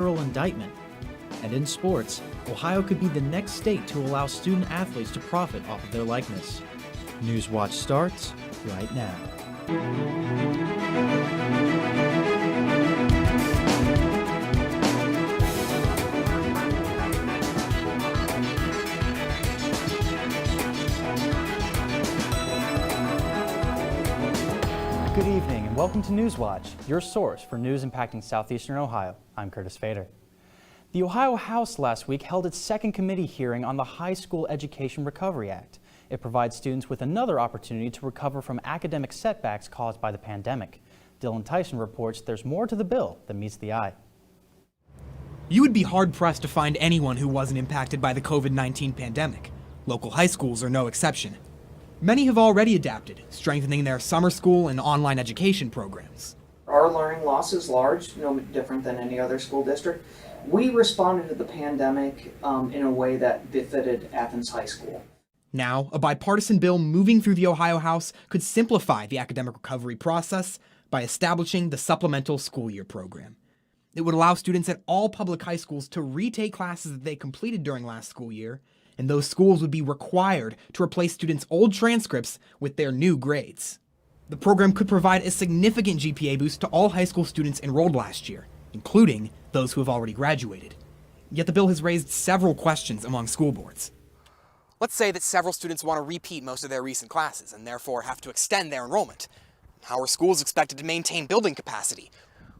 federal indictment. And in sports, Ohio could be the next state to allow student athletes to profit off of their likeness. Newswatch starts right now. Good evening and welcome to Newswatch, your source for news impacting southeastern Ohio. I'm Curtis Fader. The Ohio House last week held its second committee hearing on the High School Education Recovery Act. It provides students with another opportunity to recover from academic setbacks caused by the pandemic. Dylan Tyson reports there's more to the bill than meets the eye. You would be hard-pressed to find anyone who wasn't impacted by the COVID-19 pandemic. Local high schools are no exception. Many have already adapted, strengthening their summer school and online education programs. Our learning loss is large, no different than any other school district. We responded to the pandemic in a way that befitted Athens High School. Now, a bipartisan bill moving through the Ohio House could simplify the academic recovery process by establishing the Supplemental School Year Program. It would allow students at all public high schools to retake classes that they completed during last school year, and those schools would be required to replace students' old transcripts with their new grades. The program could provide a significant GPA boost to all high school students enrolled last year, including those who have already graduated. Yet the bill has raised several questions among school boards. Let's say that several students want to repeat most of their recent classes and therefore have to extend their enrollment. How are schools expected to maintain building capacity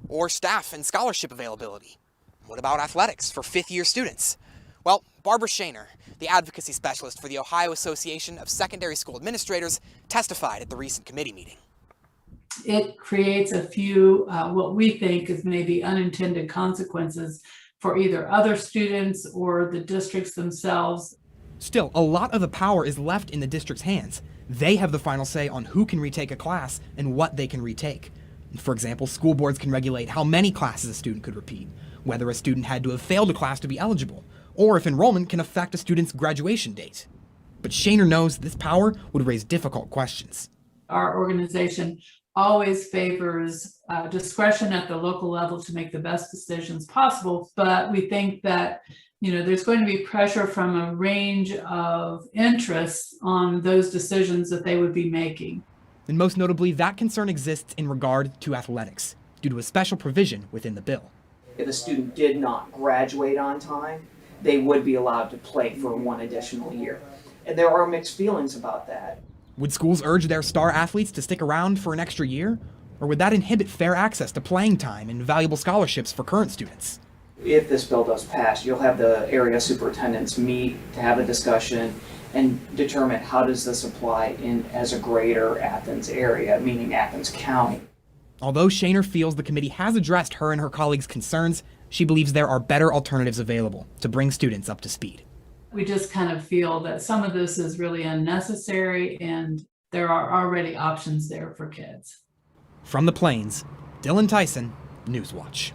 or staff and scholarship availability? What about athletics for fifth-year students? Well, Barbara Shaner, the advocacy specialist for the Ohio Association of Secondary School Administrators, testified at the recent committee meeting. It creates a few what we think is maybe unintended consequences for either other students or the districts themselves. Still, a lot of the power is left in the district's hands. They have the final say on who can retake a class and what they can retake. For example, school boards can regulate how many classes a student could repeat, whether a student had to have failed a class to be eligible, or if enrollment can affect a student's graduation date. But Shaner knows this power would raise difficult questions. Our organization always favors discretion at the local level to make the best decisions possible, but we think that there's going to be pressure from a range of interests on those decisions that they would be making. And most notably, that concern exists in regard to athletics, due to a special provision within the bill. If a student did not graduate on time, they would be allowed to play for one additional year. And there are mixed feelings about that. Would schools urge their star athletes to stick around for an extra year? Or would that inhibit fair access to playing time and valuable scholarships for current students? If this bill does pass, you'll have the area superintendents meet to have a discussion and determine how does this apply as a greater Athens area, meaning Athens County. Although Shaner feels the committee has addressed her and her colleagues' concerns, she believes there are better alternatives available to bring students up to speed. We just kind of feel that some of this is really unnecessary and there are already options there for kids. From the Plains, Dylan Tyson, Newswatch.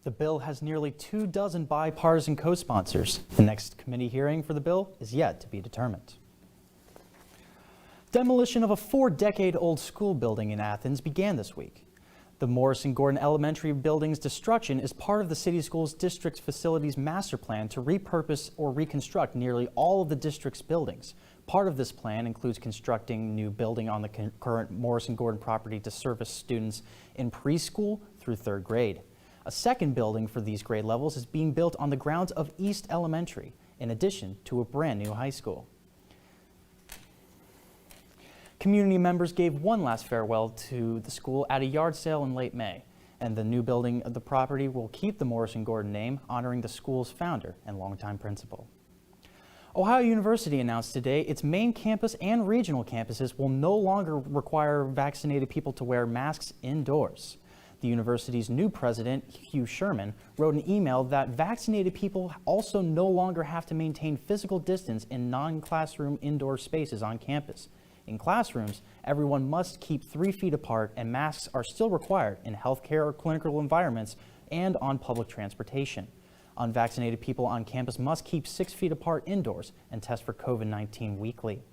The bill has nearly 24 bipartisan co-sponsors. The next committee hearing for the bill is yet to be determined. Demolition of a 4-decade-old school building in Athens began this week. The Morrison Gordon Elementary building's destruction is part of the City Schools District's facilities master plan to repurpose or reconstruct nearly all of the district's buildings. Part of this plan includes constructing new building on the current Morrison Gordon property to service students in preschool through 3rd grade. A second building for these grade levels is being built on the grounds of East Elementary, in addition to a brand new high school. Community members gave one last farewell to the school at a yard sale in late May, and the new building of the property will keep the Morrison Gordon name, honoring the school's founder and longtime principal. Ohio University announced today its main campus and regional campuses will no longer require vaccinated people to wear masks indoors. The university's new president, Hugh Sherman, wrote an email that vaccinated people also no longer have to maintain physical distance in non-classroom indoor spaces on campus. In classrooms, everyone must keep 3 feet apart, and masks are still required in healthcare or clinical environments and on public transportation. Unvaccinated people on campus must keep 6 feet apart indoors and test for COVID-19 weekly.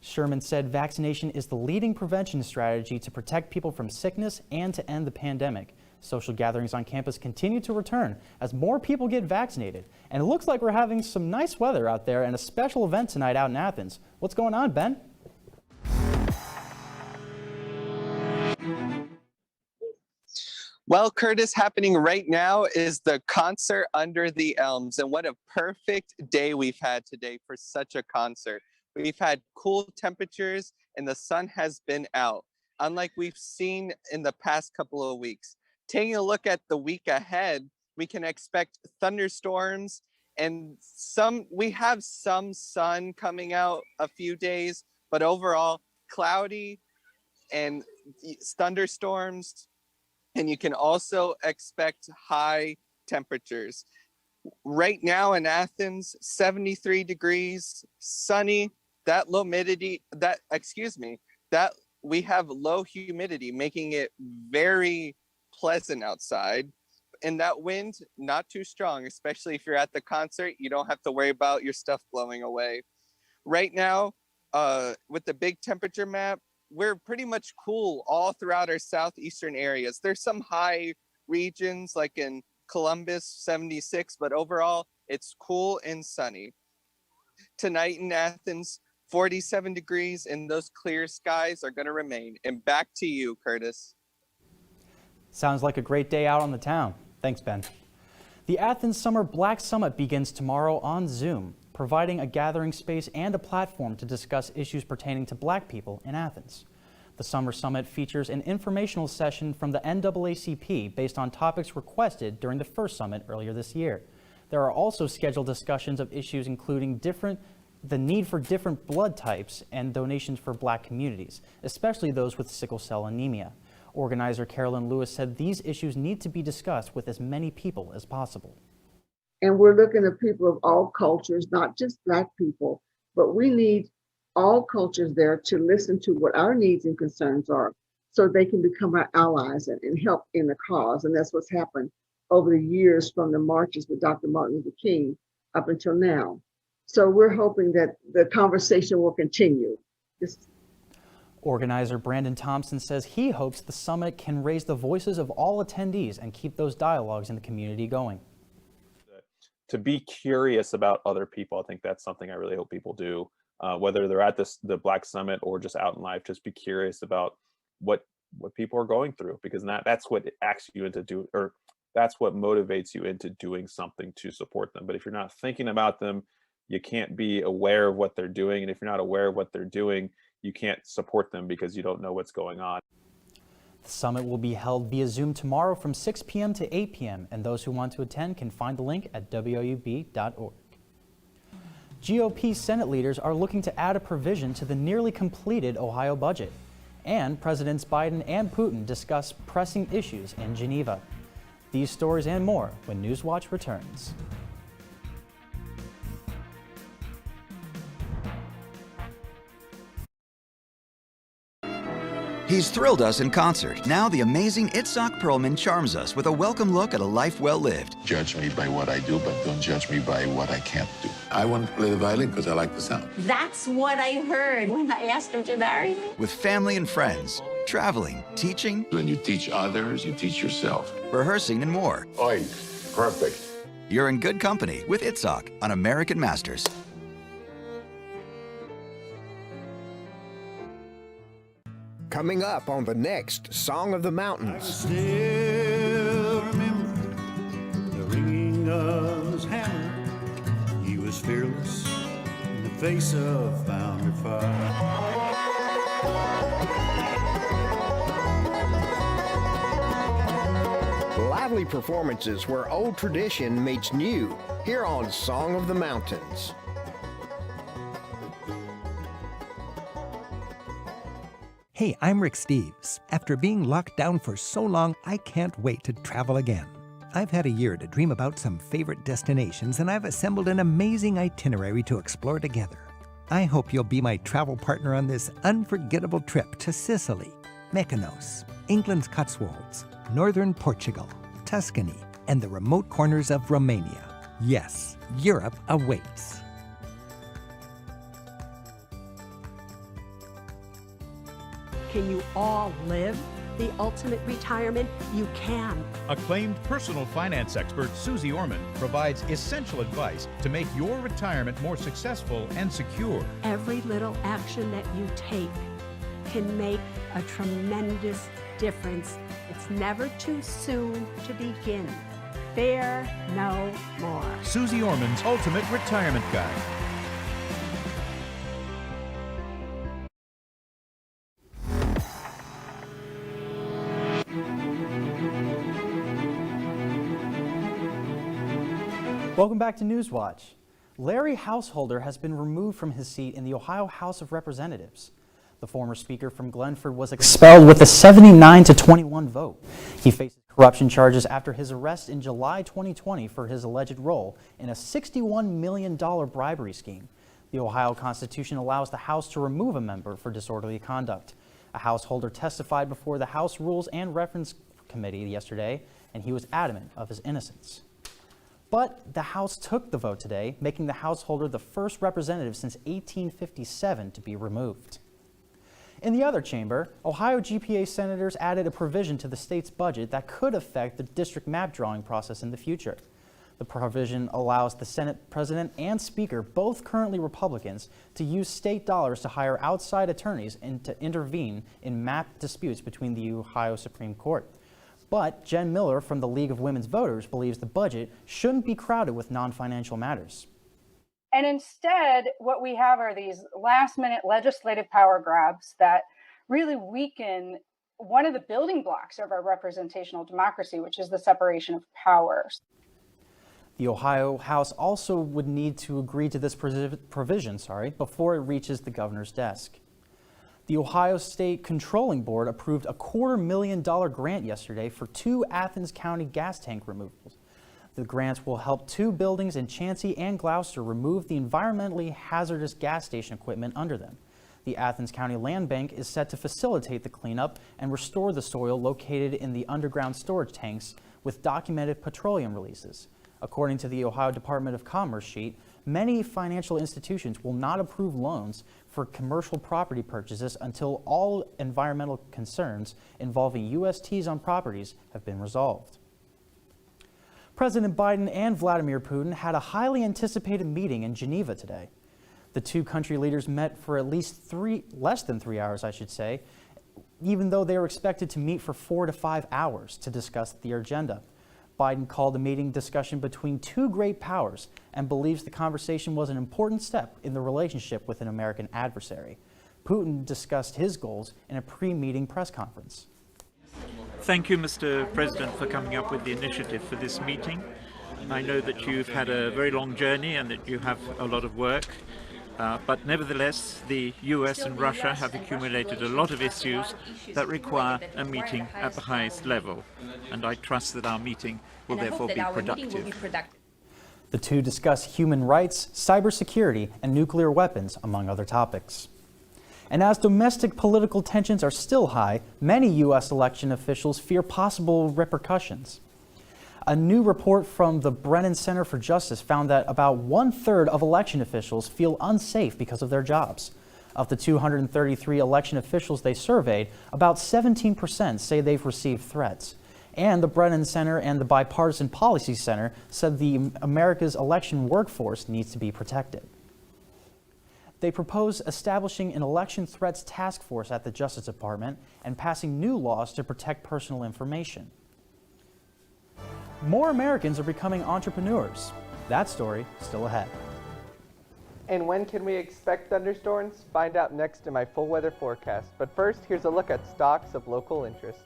Sherman said vaccination is the leading prevention strategy to protect people from sickness and to end the pandemic. Social gatherings on campus continue to return as more people get vaccinated. And it looks like we're having some nice weather out there and a special event tonight out in Athens. What's going on, Ben? Well, Curtis, happening right now is the concert Under the Elms. And what a perfect day we've had today for such a concert. We've had cool temperatures and the sun has been out, unlike we've seen in the past couple of weeks. Taking a look at the week ahead, we can expect thunderstorms and we have some sun coming out a few days, but overall cloudy and thunderstorms. And you can also expect high temperatures. Right now in Athens, 73 degrees, sunny, we have low humidity, making it very pleasant outside. And that wind, not too strong, especially if you're at the concert, you don't have to worry about your stuff blowing away. Right now, with the big temperature map, we're pretty much cool all throughout our southeastern areas. There's some high regions like in Columbus, 76, but overall it's cool and sunny. Tonight in Athens, 47 degrees and those clear skies are gonna remain. And back to you, Curtis. Sounds like a great day out on the town. Thanks, Ben. The Athens Summer Black Summit begins tomorrow on Zoom, providing a gathering space and a platform to discuss issues pertaining to Black people in Athens. The Summer Summit features an informational session from the NAACP based on topics requested during the first summit earlier this year. There are also scheduled discussions of issues including the need for different blood types and donations for Black communities, especially those with sickle cell anemia. Organizer Carolyn Lewis said these issues need to be discussed with as many people as possible. And we're looking at people of all cultures, not just Black people, but we need all cultures there to listen to what our needs and concerns are so they can become our allies and help in the cause. And that's what's happened over the years from the marches with Dr. Martin Luther King up until now. So we're hoping that the conversation will continue. Organizer Brandon Thompson says he hopes the summit can raise the voices of all attendees and keep those dialogues in the community going. To be curious about other people, I think that's something I really hope people do. Whether they're at the Black Summit or just out in life, just be curious about what people are going through, because that's what asks you into that's what motivates you into doing something to support them. But if you're not thinking about them, you can't be aware of what they're doing. And if you're not aware of what they're doing, you can't support them because you don't know what's going on. The summit will be held via Zoom tomorrow from 6 p.m. to 8 p.m. and those who want to attend can find the link at woub.org. GOP Senate leaders are looking to add a provision to the nearly completed Ohio budget. And Presidents Biden and Putin discuss pressing issues in Geneva. These stories and more when Newswatch returns. He's thrilled us in concert. Now the amazing Itzhak Perlman charms us with a welcome look at a life well lived. Judge me by what I do, but don't judge me by what I can't do. I want to play the violin because I like the sound. That's what I heard when I asked him to marry me. With family and friends, traveling, teaching. When you teach others, you teach yourself. Rehearsing and more. Oi, perfect. You're in good company with Itzhak on American Masters. Coming up on the next Song of the Mountains. I can still remember the ringing of his hammer. He was fearless in the face of founder fire. Lively performances where old tradition meets new, here on Song of the Mountains. Hey, I'm Rick Steves. After being locked down for so long, I can't wait to travel again. I've had a year to dream about some favorite destinations, and I've assembled an amazing itinerary to explore together. I hope you'll be my travel partner on this unforgettable trip to Sicily, Mykonos, England's Cotswolds, northern Portugal, Tuscany, and the remote corners of Romania. Yes, Europe awaits. Can you all live? the ultimate retirement you can. Acclaimed personal finance expert Susie Orman provides essential advice to make your retirement more successful and secure. Every little action that you take can make a tremendous difference. It's never too soon to begin. Fear no more. Susie Orman's Ultimate Retirement Guide. Welcome back to Newswatch. Larry Householder has been removed from his seat in the Ohio House of Representatives. The former speaker from Glenford was expelled with a 79-21 vote. He faces corruption charges after his arrest in July 2020 for his alleged role in a $61 million bribery scheme. The Ohio Constitution allows the House to remove a member for disorderly conduct. A householder testified before the House Rules and Reference Committee yesterday, and he was adamant of his innocence. But the House took the vote today, making the householder the first representative since 1857 to be removed. In the other chamber, Ohio GPA senators added a provision to the state's budget that could affect the district map drawing process in the future. The provision allows the Senate president and speaker, both currently Republicans, to use state dollars to hire outside attorneys and to intervene in map disputes between the Ohio Supreme Court. But Jen Miller from the League of Women's Voters believes the budget shouldn't be crowded with non-financial matters. And instead, what we have are these last-minute legislative power grabs that really weaken one of the building blocks of our representational democracy, which is the separation of powers. The Ohio House also would need to agree to this provision before it reaches the governor's desk. The Ohio State Controlling Board approved a $250,000 grant yesterday for 2 Athens County gas tank removals. The grants will help 2 buildings in Chansey and Gloucester remove the environmentally hazardous gas station equipment under them. The Athens County Land Bank is set to facilitate the cleanup and restore the soil located in the underground storage tanks with documented petroleum releases. According to the Ohio Department of Commerce sheet, many financial institutions will not approve loans for commercial property purchases until all environmental concerns involving USTs on properties have been resolved. President Biden and Vladimir Putin had a highly anticipated meeting in Geneva today. The 2 country leaders met for at least less than 3 hours, even though they were expected to meet for 4 to 5 hours to discuss their agenda. Biden called the meeting discussion between 2 great powers and believes the conversation was an important step in the relationship with an American adversary. Putin discussed his goals in a pre-meeting press conference. Thank you, Mr. President, for coming up with the initiative for this meeting. I know that you've had a very long journey and that you have a lot of work, but nevertheless, the US and Russia have accumulated a lot of issues that require a meeting at the highest level, and I trust that our meeting will therefore be productive. The 2 discuss human rights, cybersecurity, and nuclear weapons, among other topics. And as domestic political tensions are still high, many U.S. election officials fear possible repercussions. A new report from the Brennan Center for Justice found that about 1/3 of election officials feel unsafe because of their jobs. Of the 233 election officials they surveyed, about 17% say they've received threats. And the Brennan Center and the Bipartisan Policy Center said America's election workforce needs to be protected. They propose establishing an election threats task force at the Justice Department and passing new laws to protect personal information. More Americans are becoming entrepreneurs. That story still ahead. And when can we expect thunderstorms? Find out next in my full weather forecast. But first, here's a look at stocks of local interest.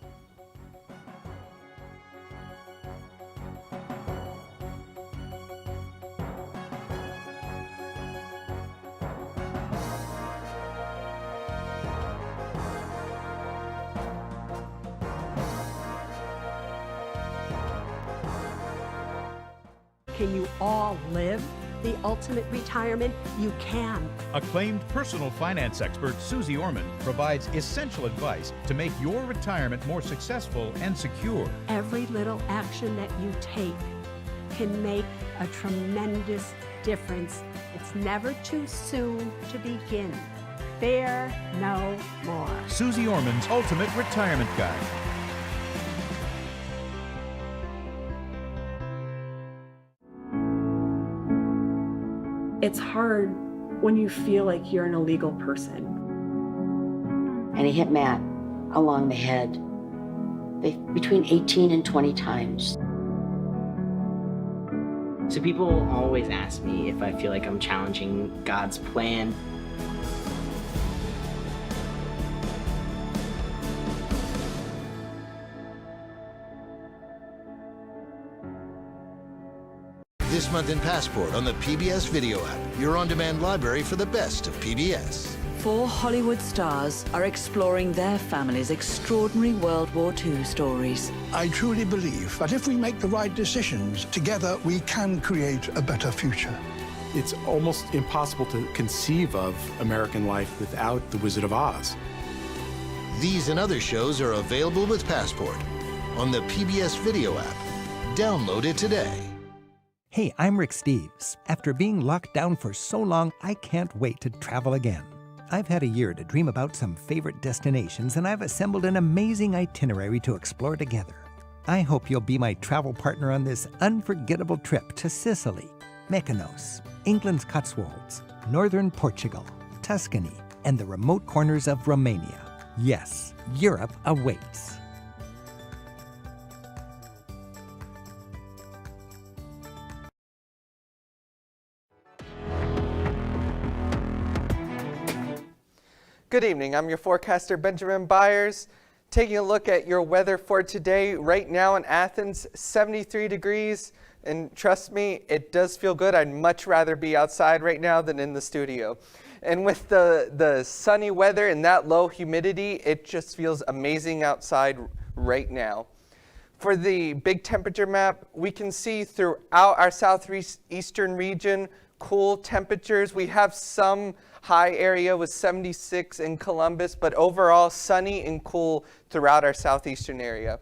Can you all live the ultimate retirement you can? Acclaimed personal finance expert Susie Orman provides essential advice to make your retirement more successful and secure. Every little action that you take can make a tremendous difference. It's never too soon to begin. Fear no more. Susie Orman's Ultimate Retirement Guide. It's hard when you feel like you're an illegal person. And he hit Matt along the head between 18 and 20 times. So people always ask me if I feel like I'm challenging God's plan. This month in Passport on the PBS Video app, your on-demand library for the best of PBS. 4 Hollywood stars are exploring their family's extraordinary World War II stories. I truly believe that if we make the right decisions, together we can create a better future. It's almost impossible to conceive of American life without The Wizard of Oz. These and other shows are available with Passport on the PBS Video app. Download it today. Hey, I'm Rick Steves. After being locked down for so long, I can't wait to travel again. I've had a year to dream about some favorite destinations, and I've assembled an amazing itinerary to explore together. I hope you'll be my travel partner on this unforgettable trip to Sicily, Mykonos, England's Cotswolds, northern Portugal, Tuscany, and the remote corners of Romania. Yes, Europe awaits. Good evening, I'm your forecaster Benjamin Byers. Taking a look at your weather for today. Right now in Athens, 73 degrees, and trust me, it does feel good. I'd much rather be outside right now than in the studio. And with the sunny weather and that low humidity, it just feels amazing outside right now. For the big temperature map, we can see throughout our southeastern region, cool temperatures. We have some high area with 76 in Columbus, but overall sunny and cool throughout our southeastern area.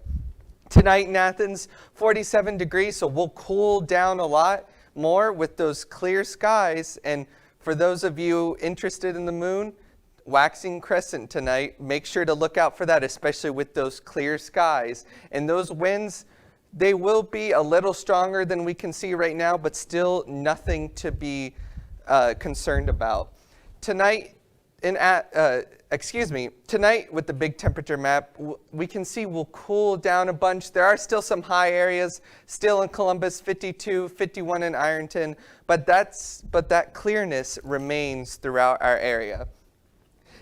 Tonight in Athens, 47 degrees, so we'll cool down a lot more with those clear skies. And for those of you interested in the moon, waxing crescent tonight, make sure to look out for that, especially with those clear skies. And those winds, they will be a little stronger than we can see right now, but still nothing to be concerned about. Tonight tonight with the big temperature map, we can see we'll cool down a bunch. There are still some high areas, still in Columbus, 52, 51 in Ironton, but that clearness remains throughout our area.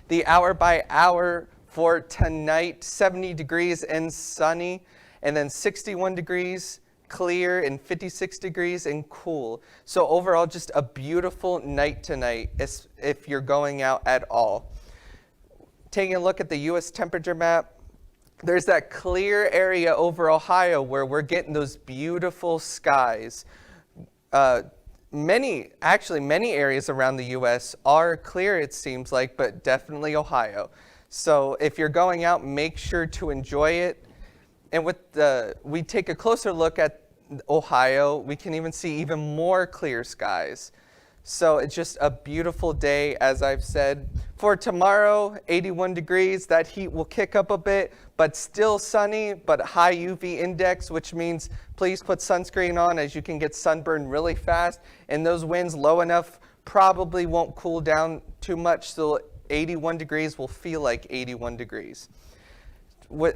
The hour by hour for tonight, 70 degrees and sunny, and then 61 degrees, clear, and 56 degrees and cool. So overall, just a beautiful night tonight if you're going out at all. Taking a look at the U.S. temperature map, there's that clear area over Ohio where we're getting those beautiful skies. Many areas around the U.S. are clear, it seems like, but definitely Ohio. So if you're going out, make sure to enjoy it. And we take a closer look at Ohio, we can even see even more clear skies. So it's just a beautiful day, as I've said. For tomorrow, 81 degrees, that heat will kick up a bit, but still sunny, but high UV index, which means please put sunscreen on as you can get sunburned really fast. And those winds low enough probably won't cool down too much, so 81 degrees will feel like 81 degrees.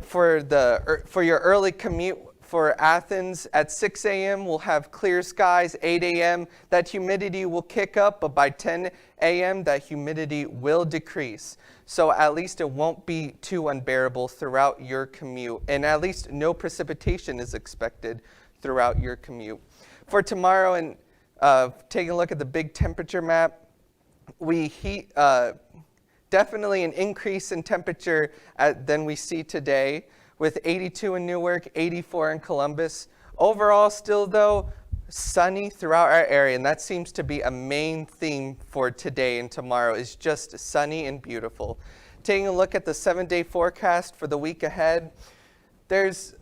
For your early commute for Athens, at 6 a.m. we'll have clear skies. 8 a.m. that humidity will kick up, but by 10 a.m. that humidity will decrease. So at least it won't be too unbearable throughout your commute, and at least no precipitation is expected throughout your commute. For tomorrow, and taking a look at the big temperature map, definitely an increase in temperature than we see today, with 82 in Newark, 84 in Columbus. Overall, still though, sunny throughout our area, and that seems to be a main theme for today and tomorrow, is just sunny and beautiful. Taking a look at the 7-day forecast for the week ahead, there's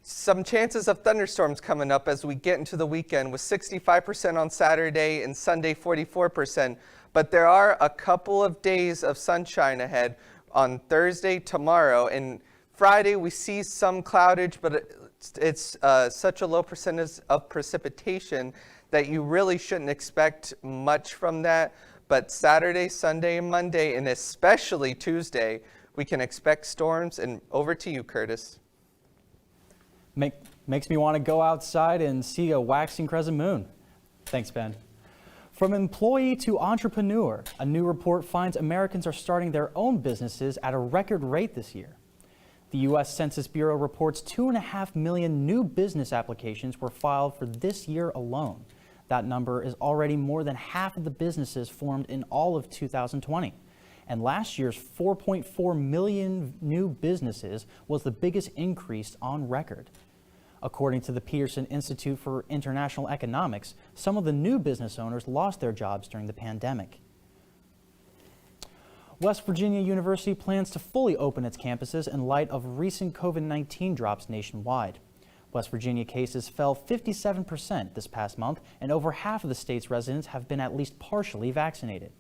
Some chances of thunderstorms coming up as we get into the weekend, with 65% on Saturday and Sunday 44%. But there are a couple of days of sunshine ahead on Thursday, tomorrow, and Friday we see some cloudage, but it's such a low percentage of precipitation that you really shouldn't expect much from that. But Saturday, Sunday, and Monday, and especially Tuesday, we can expect storms. And over to you, Curtis. Makes me want to go outside and see a waxing crescent moon. Thanks, Ben. From employee to entrepreneur, a new report finds Americans are starting their own businesses at a record rate this year. The U.S. Census Bureau reports 2.5 million new business applications were filed for this year alone. That number is already more than half of the businesses formed in all of 2020. And last year's 4.4 million new businesses was the biggest increase on record. According to the Peterson Institute for International Economics, some of the new business owners lost their jobs during the pandemic. West Virginia University plans to fully open its campuses in light of recent COVID-19 drops nationwide. West Virginia cases fell 57% this past month, and over half of the state's residents have been at least partially vaccinated.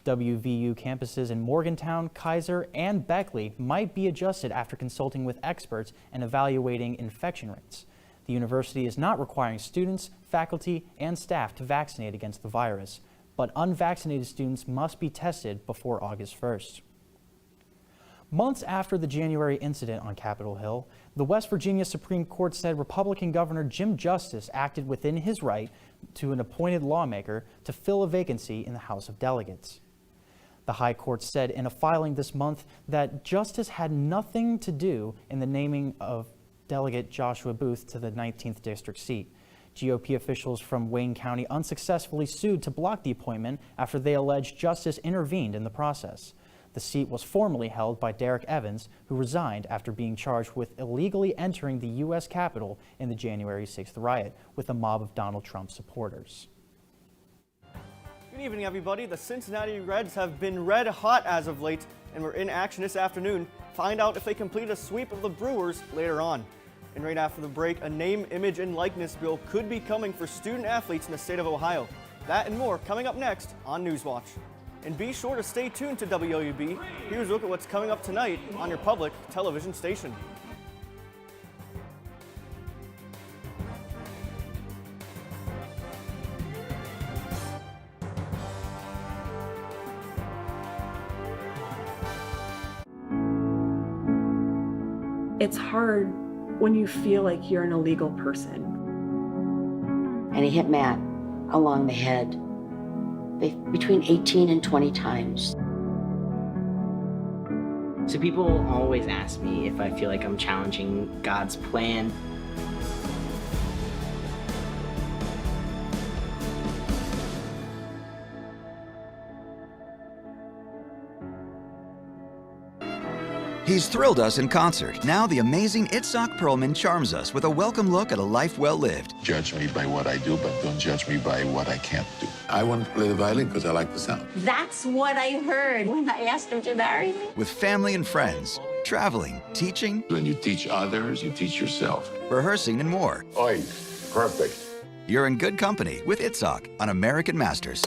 WVU campuses in Morgantown, Kaiser, and Beckley might be adjusted after consulting with experts and evaluating infection rates. The university is not requiring students, faculty, and staff to vaccinate against the virus, but unvaccinated students must be tested before August 1st. Months after the January incident on Capitol Hill, the West Virginia Supreme Court said Republican Governor Jim Justice acted within his right to an appointed lawmaker to fill a vacancy in the House of Delegates. The High Court said in a filing this month that Justice had nothing to do in the naming of Delegate Joshua Booth to the 19th District seat. GOP officials from Wayne County unsuccessfully sued to block the appointment after they alleged Justice intervened in the process. The seat was formerly held by Derek Evans, who resigned after being charged with illegally entering the U.S. Capitol in the January 6th riot with a mob of Donald Trump supporters. Good evening, everybody. The Cincinnati Reds have been red hot as of late, and we're in action this afternoon. Find out if they complete a sweep of the Brewers later on. And right after the break, a name, image, and likeness bill could be coming for student athletes in the state of Ohio. That and more coming up next on Newswatch. And be sure to stay tuned to WOUB. Here's a look at what's coming up tonight on your public television station. It's hard when you feel like you're an illegal person. And he hit Matt along the head between 18 and 20 times. So people always ask me if I feel like I'm challenging God's plan. He's thrilled us in concert. Now the amazing Itzhak Perlman charms us with a welcome look at a life well lived. Judge me by what I do, but don't judge me by what I can't do. I want to play the violin because I like the sound. That's what I heard when I asked him to marry me. With family and friends, traveling, teaching. When you teach others, you teach yourself. Rehearsing and more. Oi, perfect. You're in good company with Itzhak on American Masters.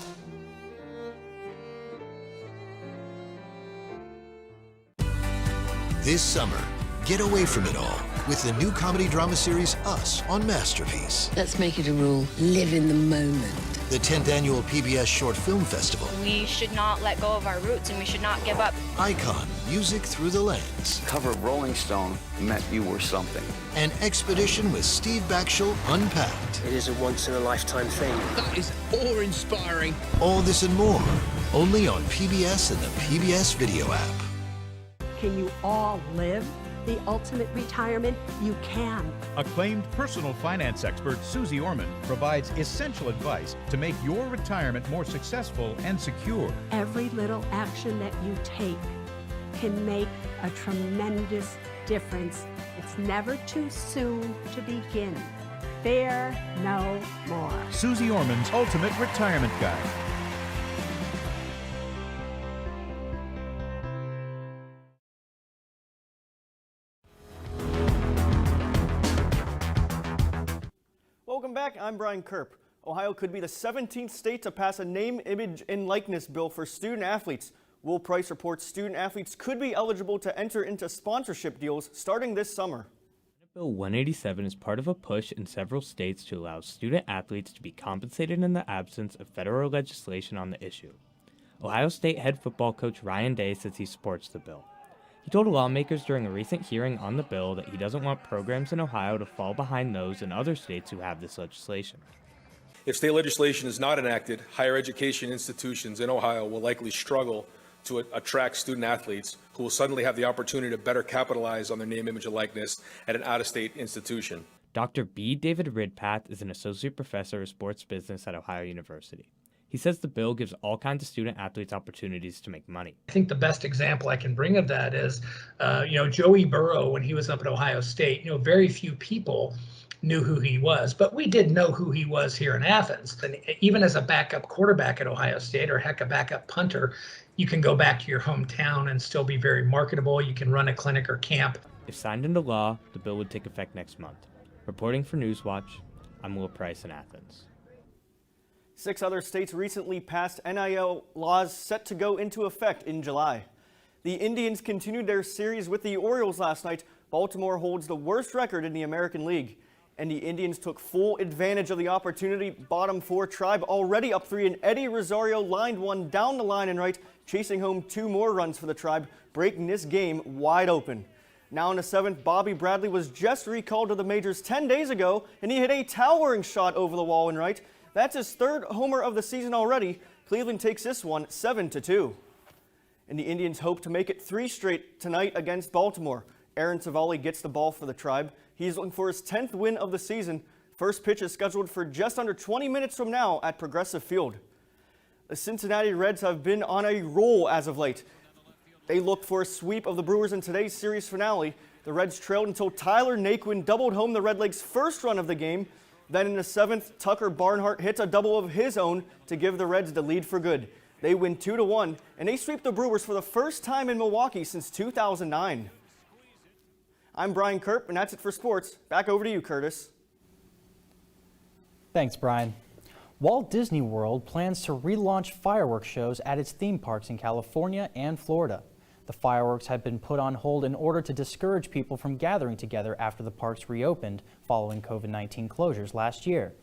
This summer, get away from it all with the new comedy drama series Us on Masterpiece. Let's make it a rule. Live in the moment. The 10th annual PBS Short Film Festival. We should not let go of our roots and we should not give up. Icon, music through the lens. Cover of Rolling Stone meant you were something. An expedition with Steve Backshall Unpacked. It is a once-in-a-lifetime thing. That is awe-inspiring. All this and more, only on PBS and the PBS Video app. Can you all live the ultimate retirement? You can. Acclaimed personal finance expert Susie Orman provides essential advice to make your retirement more successful and secure. Every little action that you take can make a tremendous difference. It's never too soon to begin. Fear no more. Susie Orman's Ultimate Retirement Guide. Welcome back. I'm Brian Kerp. Ohio could be the 17th state to pass a name, image, and likeness bill for student athletes. Will Price reports student athletes could be eligible to enter into sponsorship deals starting this summer. Bill 187 is part of a push in several states to allow student athletes to be compensated in the absence of federal legislation on the issue. Ohio State head football coach Ryan Day says he supports the bill. He told lawmakers during a recent hearing on the bill that he doesn't want programs in Ohio to fall behind those in other states who have this legislation. If state legislation is not enacted, higher education institutions in Ohio will likely struggle to attract student athletes who will suddenly have the opportunity to better capitalize on their name, image, and likeness at an out-of-state institution. Dr. B. David Ridpath is an associate professor of sports business at Ohio University. He says the bill gives all kinds of student athletes opportunities to make money. I think the best example I can bring of that is, Joey Burrow, when he was up at Ohio State, very few people knew who he was, but we did know who he was here in Athens. And even as a backup quarterback at Ohio State, or heck, a backup punter, you can go back to your hometown and still be very marketable. You can run a clinic or camp. If signed into law, the bill would take effect next month. Reporting for Newswatch, I'm Will Price in Athens. 6 other states recently passed NIL laws set to go into effect in July. The Indians continued their series with the Orioles last night. Baltimore holds the worst record in the American League. And the Indians took full advantage of the opportunity. Bottom 4 Tribe already up 3, and Eddie Rosario lined one down the line and right, chasing home 2 more runs for the Tribe, breaking this game wide open. Now in the 7th, Bobby Bradley was just recalled to the majors 10 days ago, and he hit a towering shot over the wall and right. That's his 3rd homer of the season already. Cleveland takes this one 7-2. And the Indians hope to make it 3 straight tonight against Baltimore. Aaron Savali gets the ball for the Tribe. He's looking for his 10th win of the season. First pitch is scheduled for just under 20 minutes from now at Progressive Field. The Cincinnati Reds have been on a roll as of late. They looked for a sweep of the Brewers in today's series finale. The Reds trailed until Tyler Naquin doubled home the Redlegs' first run of the game. Then in the 7th, Tucker Barnhart hits a double of his own to give the Reds the lead for good. They win 2-1, and they sweep the Brewers for the first time in Milwaukee since 2009. I'm Brian Kerp, and that's it for sports. Back over to you, Curtis. Thanks, Brian. Walt Disney World plans to relaunch fireworks shows at its theme parks in California and Florida. The fireworks have been put on hold in order to discourage people from gathering together after the parks reopened following COVID-19 closures last year.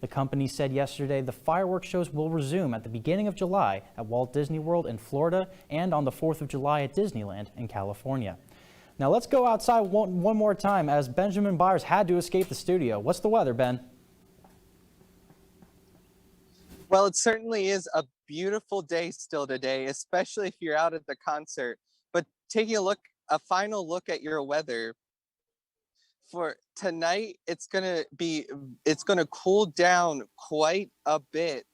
The company said yesterday the fireworks shows will resume at the beginning of July at Walt Disney World in Florida and on the 4th of July at Disneyland in California. Now let's go outside one more time as Benjamin Byers had to escape the studio. What's the weather, Ben? Well, it certainly is a beautiful day still today, especially if you're out at the concert. But taking a final look at your weather for tonight, it's gonna cool down quite a bit,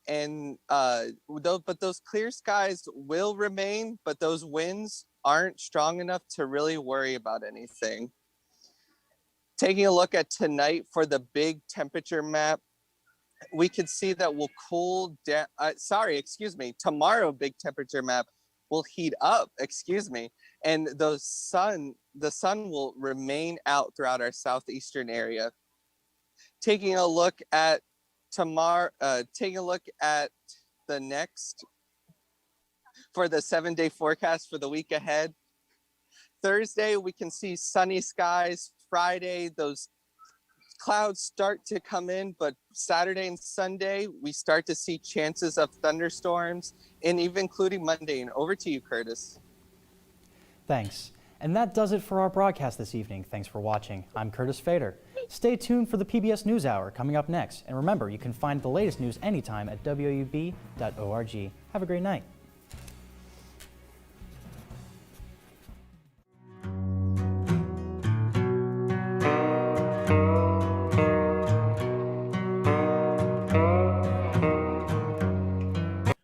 and but those clear skies will remain, but those winds aren't strong enough to really worry about anything. Taking a look at tonight for the big temperature map, we can see that we'll cool down. Tomorrow big temperature map will heat up, and the sun will remain out throughout our southeastern area. Taking a look at tomorrow, the next for the 7-day forecast for the week ahead. Thursday, we can see sunny skies. Friday, those clouds start to come in, but Saturday and Sunday, we start to see chances of thunderstorms, and even including Monday. And over to you, Curtis. Thanks. And that does it for our broadcast this evening. Thanks for watching. I'm Curtis Fader. Stay tuned for the PBS NewsHour coming up next. And remember, you can find the latest news anytime at woub.org. Have a great night.